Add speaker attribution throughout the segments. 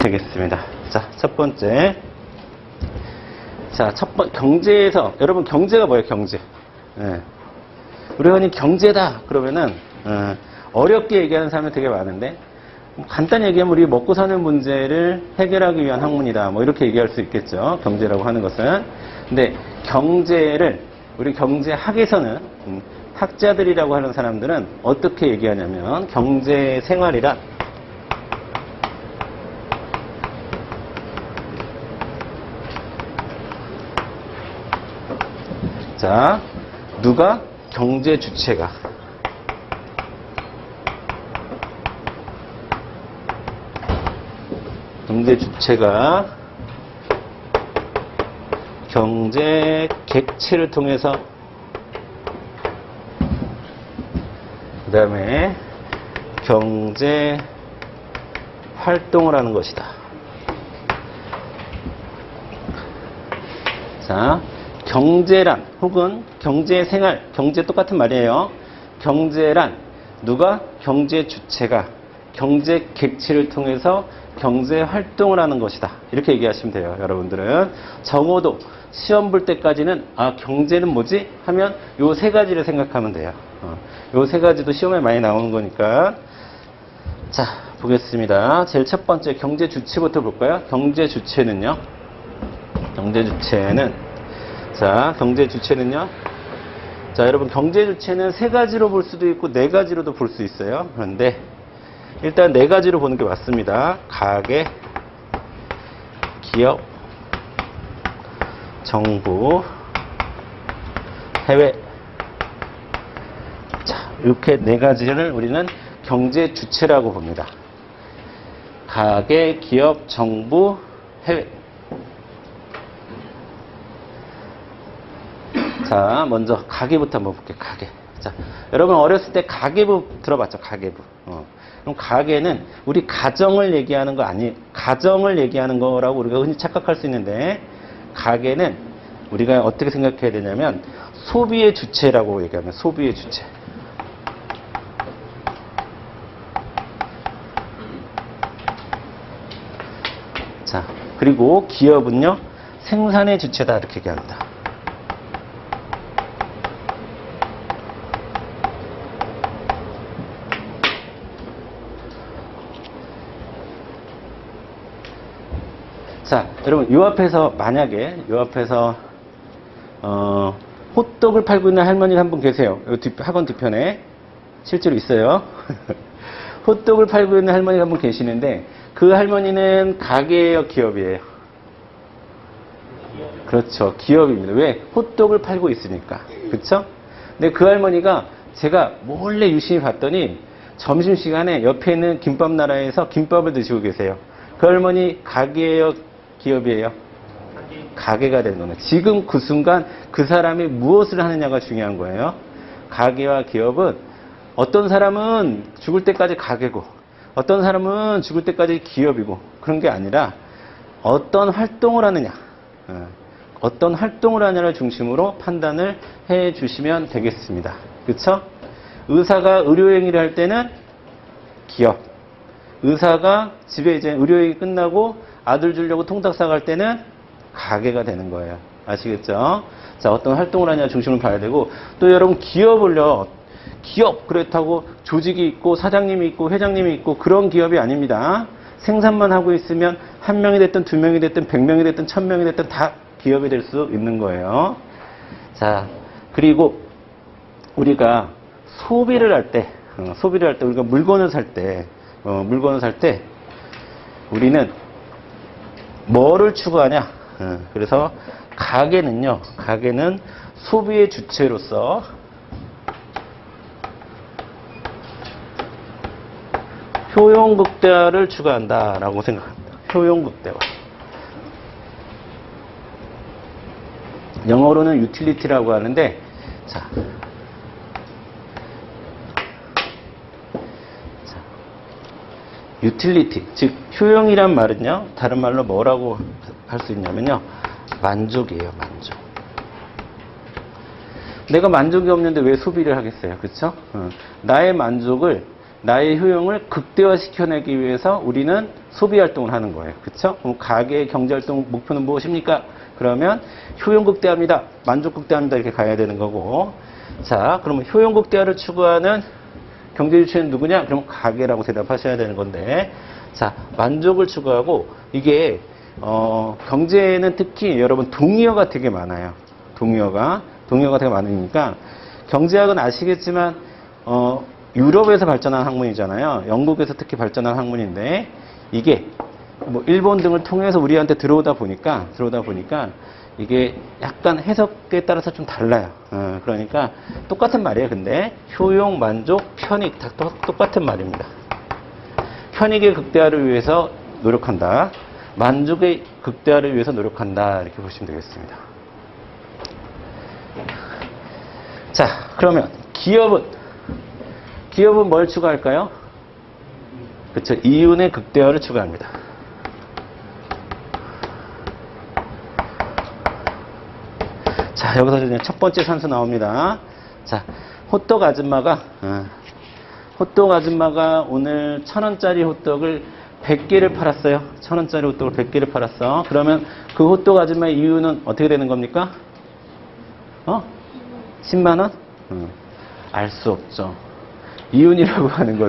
Speaker 1: 되겠습니다. 자, 첫 번째. 자, 경제에서, 여러분 경제가 뭐예요, 경제? 예. 우리가 흔히 경제다, 그러면은, 어렵게 얘기하는 사람이 되게 많은데, 간단히 얘기하면 우리 먹고 사는 문제를 해결하기 위한 학문이다. 뭐 이렇게 얘기할 수 있겠죠. 경제라고 하는 것은. 근데 경제를, 우리 경제학에서는, 학자들이라고 하는 사람들은 어떻게 얘기하냐면, 경제 생활이란, 자, 누가? 경제 주체가. 경제 주체가 경제 객체를 통해서 그 다음에 경제 활동을 하는 것이다. 자, 경제란 혹은 경제생활, 경제 똑같은 말이에요. 경제란 누가? 경제 주체가 경제 객체를 통해서 경제 활동을 하는 것이다. 이렇게 얘기하시면 돼요. 여러분들은 적어도 시험 볼 때까지는 경제는 뭐지? 하면 요 세 가지를 생각하면 돼요. 요 세 가지도 시험에 많이 나오는 거니까. 자, 보겠습니다. 제일 첫 번째 경제 주체부터 볼까요? 경제 주체는요. 자, 경제 주체는요. 자, 여러분 경제 주체는 세 가지로 볼 수도 있고 네 가지로도 볼 수 있어요. 그런데 일단 네 가지로 보는 게 맞습니다. 가계, 기업, 정부, 해외. 자, 이렇게 네 가지를 우리는 경제 주체라고 봅니다. 가계, 기업, 정부, 해외. 자, 먼저 가계부터 한번 볼게요. 가계. 자, 여러분 어렸을 때 가계부 들어봤죠? 가계부. 그럼 가계는 우리 가정을 얘기하는 거 가정을 얘기하는 거라고 우리가 흔히 착각할 수 있는데, 가계는 우리가 어떻게 생각해야 되냐면 소비의 주체라고 얘기하면 소비의 주체. 자, 그리고 기업은요 생산의 주체다 이렇게 얘기합니다. 자, 여러분 요 앞에서 만약에 요 앞에서 호떡을 팔고 있는 할머니가 한 분 계세요. 요 학원 뒤편에 실제로 있어요. 호떡을 팔고 있는 할머니가 한 분 계시는데 그 할머니는 가게예요, 기업이에요? 그렇죠, 기업입니다. 왜? 호떡을 팔고 있으니까. 그렇죠? 근데 그 할머니가 제가 몰래 유심히 봤더니 점심시간에 옆에 있는 김밥 나라에서 김밥을 드시고 계세요. 그 할머니 가게예요, 기업이에요? 가게가 되는 겁니다. 지금 그 순간 그 사람이 무엇을 하느냐가 중요한 거예요. 가게와 기업은 어떤 사람은 죽을 때까지 가게고 어떤 사람은 죽을 때까지 기업이고 그런 게 아니라 어떤 활동을 하느냐, 어떤 활동을 하느냐를 중심으로 판단을 해 주시면 되겠습니다. 그렇죠? 의사가 의료행위를 할 때는 기업, 의사가 집에 이제 의료행위 끝나고 아들 주려고 통닭 사갈 때는 가게가 되는 거예요. 아시겠죠? 자, 어떤 활동을 하냐 중심을 봐야 되고, 또 여러분 기업을요, 기업 그렇다고 조직이 있고 사장님이 있고 회장님이 있고 그런 기업이 아닙니다. 생산만 하고 있으면 한 명이 됐든 두 명이 됐든 100명이 됐든 1000명이 됐든 다 기업이 될 수 있는 거예요. 자, 그리고 우리가 소비를 할 때 우리가 물건을 살 때 우리는 뭐를 추구하냐? 그래서 가게는 소비의 주체로서 효용극대화를 추구한다라고 생각합니다. 효용극대화. 영어로는 utility라고 하는데, 자, utility, 즉 효용이란 말은요, 다른 말로 뭐라고 할 수 있냐면요, 만족이에요, 만족. 내가 만족이 없는데 왜 소비를 하겠어요, 그렇죠? 나의 만족을 나의 효용을 극대화시켜내기 위해서 우리는 소비활동을 하는 거예요. 그쵸? 그럼 가계의 경제활동 목표는 무엇입니까? 그러면 효용 극대화입니다. 만족 극대화입니다. 이렇게 가야 되는 거고. 자, 그러면 효용 극대화를 추구하는 경제 주체는 누구냐? 그럼 가계라고 대답하셔야 되는 건데. 자, 만족을 추구하고 이게 경제에는 특히 여러분 동의어가 되게 많아요. 동의어가 되게 많으니까 경제학은 아시겠지만 유럽에서 발전한 학문이잖아요. 영국에서 특히 발전한 학문인데 이게 뭐 일본 등을 통해서 우리한테 들어오다 보니까 이게 약간 해석에 따라서 좀 달라요. 그러니까 똑같은 말이에요. 근데 효용, 만족, 편익 다 똑같은 말입니다. 편익의 극대화를 위해서 노력한다. 만족의 극대화를 위해서 노력한다. 이렇게 보시면 되겠습니다. 자, 그러면 기업은 뭘 추구할까요? 그렇죠. 이윤의 극대화를 추구합니다. 자, 여기서 이제 첫 번째 산수 나옵니다. 자, 호떡 아줌마가 오늘 1,000원짜리 호떡을 100개를 팔았어요. 1,000원짜리 호떡을 100개를 팔았어. 그러면 그 호떡 아줌마의 이윤은 어떻게 되는 겁니까? 10만 원? 알 수 없죠. 이윤이라고 하는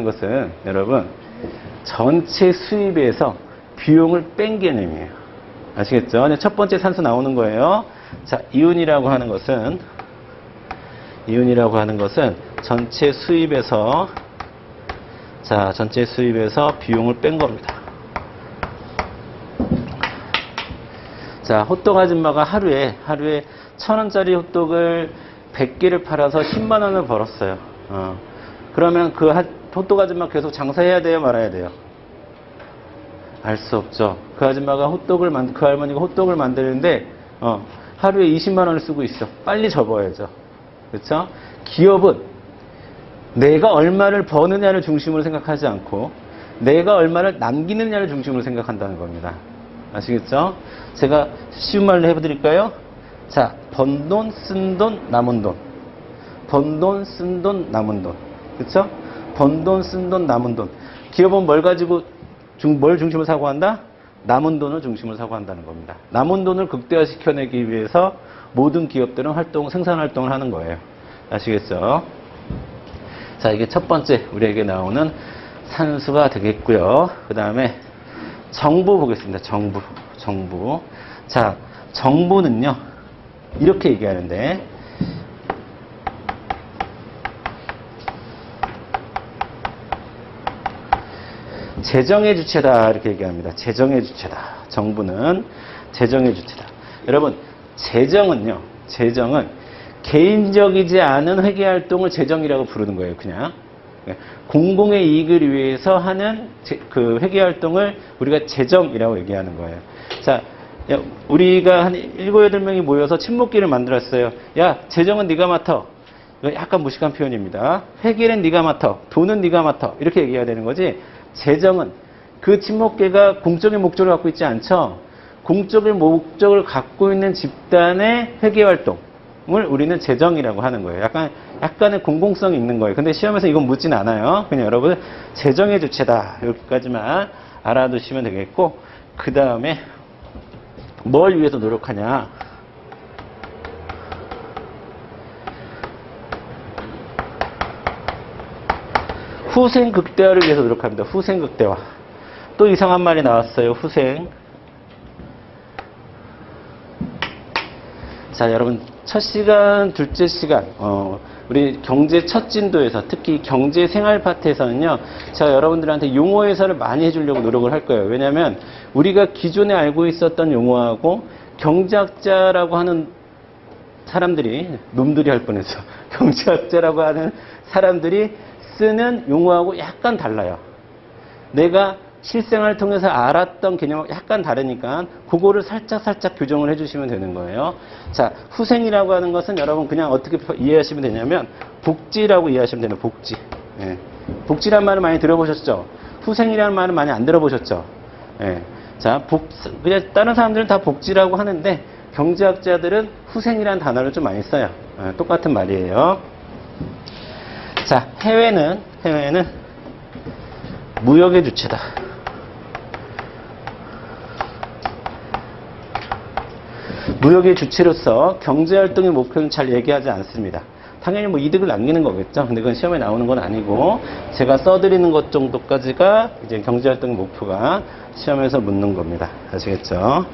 Speaker 1: 것은 여러분 전체 수입에서 비용을 뺀 개념이에요. 아시겠죠? 첫 번째 산수 나오는 거예요. 자, 이윤이라고 하는 것은 전체 수입에서 비용을 뺀 겁니다. 자, 호떡 아줌마가 하루에 1,000원짜리 호떡을 100개를 팔아서 10만 원을 벌었어요. 그러면 그 호떡 아줌마 계속 장사해야 돼요, 말아야 돼요? 알 수 없죠. 그 아줌마가 그 할머니가 호떡을 만드는데 하루에 20만 원을 쓰고 있어. 빨리 접어야죠. 그렇죠? 기업은 내가 얼마를 버느냐를 중심으로 생각하지 않고 내가 얼마를 남기느냐를 중심으로 생각한다는 겁니다. 아시겠죠? 제가 쉬운 말로 해드릴까요? 자, 번 돈, 쓴 돈, 남은 돈. 번 돈, 쓴 돈, 남은 돈. 그쵸? 번 돈, 쓴 돈, 남은 돈. 기업은 뭘 가지고, 뭘 중심으로 사고한다? 남은 돈을 중심으로 사고한다는 겁니다. 남은 돈을 극대화시켜내기 위해서 모든 기업들은 생산 활동을 하는 거예요. 아시겠죠? 자, 이게 첫 번째 우리에게 나오는 산수가 되겠고요. 그 다음에 정부 보겠습니다. 정부. 자, 정부는요, 이렇게 얘기하는데, 재정의 주체다. 이렇게 얘기합니다. 재정의 주체다. 정부는 재정의 주체다. 여러분, 재정은 개인적이지 않은 회계활동을 재정이라고 부르는 거예요. 그냥. 공공의 이익을 위해서 하는 그 회계활동을 우리가 재정이라고 얘기하는 거예요. 자, 우리가 한 7, 8명이 모여서 친목기를 만들었어요. 야, 재정은 네가 맡아. 이거 약간 무식한 표현입니다. 회계는 네가 맡아. 돈은 네가 맡아. 이렇게 얘기해야 되는 거지. 재정은 그 친목계가 공적인 목적을 갖고 있지 않죠. 공적인 목적을 갖고 있는 집단의 회계활동을 우리는 재정이라고 하는 거예요. 약간의 공공성이 있는 거예요. 근데 시험에서 이건 묻진 않아요. 그냥 여러분 재정의 주체다. 여기까지만 알아두시면 되겠고, 그 다음에 뭘 위해서 노력하냐? 후생 극대화를 위해서 노력합니다. 후생 극대화. 또 이상한 말이 나왔어요. 후생. 자, 여러분 첫 시간, 둘째 시간, 우리 경제 첫 진도에서 특히 경제 생활 파트에서는요, 제가 여러분들한테 용어 해설을 많이 해주려고 노력을 할 거예요. 왜냐하면 우리가 기존에 알고 있었던 용어하고 경제학자라고 하는 사람들이, 놈들이 할 뻔했어. 경제학자라고 하는 사람들이 쓰는 용어하고 약간 달라요. 내가 실생활을 통해서 알았던 개념하고 약간 다르니까 그거를 살짝 교정을 해주시면 되는 거예요. 자, 후생이라고 하는 것은 여러분 그냥 어떻게 이해하시면 되냐면 복지라고 이해하시면 되는 복지. 예. 복지란 말을 많이 들어보셨죠? 후생이라는 말은 많이 안 들어보셨죠? 예. 자, 그냥 다른 사람들은 다 복지라고 하는데 경제학자들은 후생이라는 단어를 좀 많이 써요. 예, 똑같은 말이에요. 자, 해외는 무역의 주체다. 무역의 주체로서 경제활동의 목표는 잘 얘기하지 않습니다. 당연히 뭐 이득을 남기는 거겠죠. 근데 그건 시험에 나오는 건 아니고 제가 써드리는 것 정도까지가 이제 경제활동의 목표가 시험에서 묻는 겁니다. 아시겠죠?